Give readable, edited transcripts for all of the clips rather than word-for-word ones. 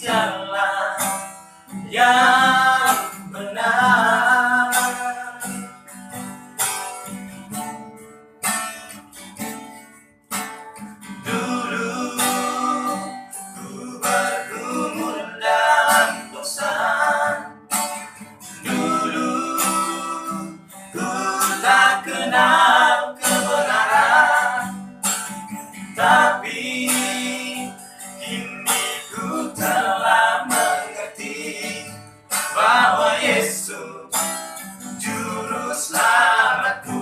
jalan yang benar. Dulu ku bergumul dalam dosa, dulu ku tak kenal kebenaran, tapi kini ku telah mengerti bahwa Yesus juru selamatku.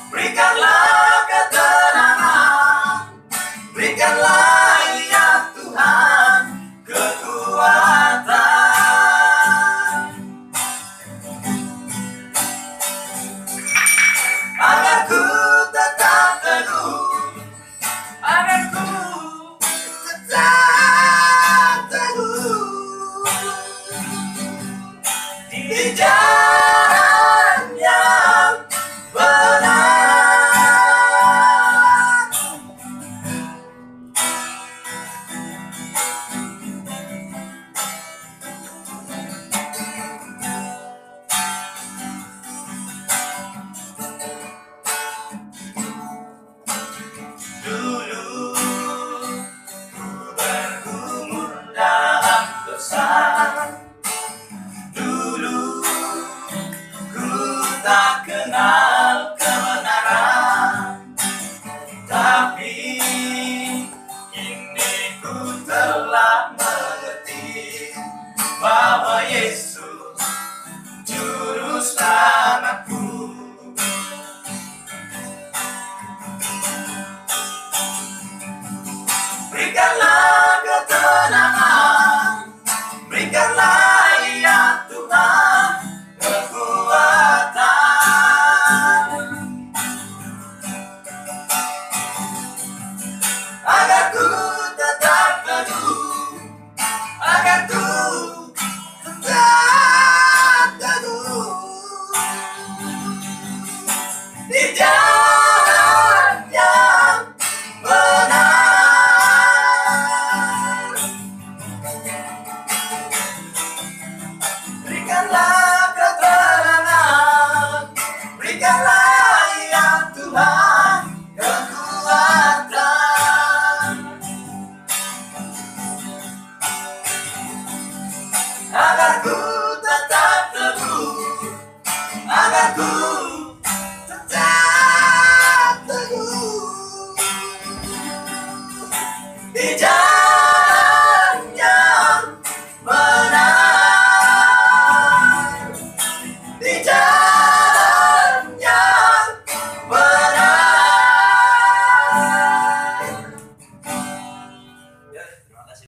Berikanlah ketenangan, berikanlah ya Tuhan kekuatan, agar ku tetap teguh, agar ku tetap teguh di jalan yang benar. Dulu ku bergumul dalam dosa, dulu ku tak kenal kebenaran, tapi kini ku telah mengerti bahwa Yesus juru selamatku. Berikanlah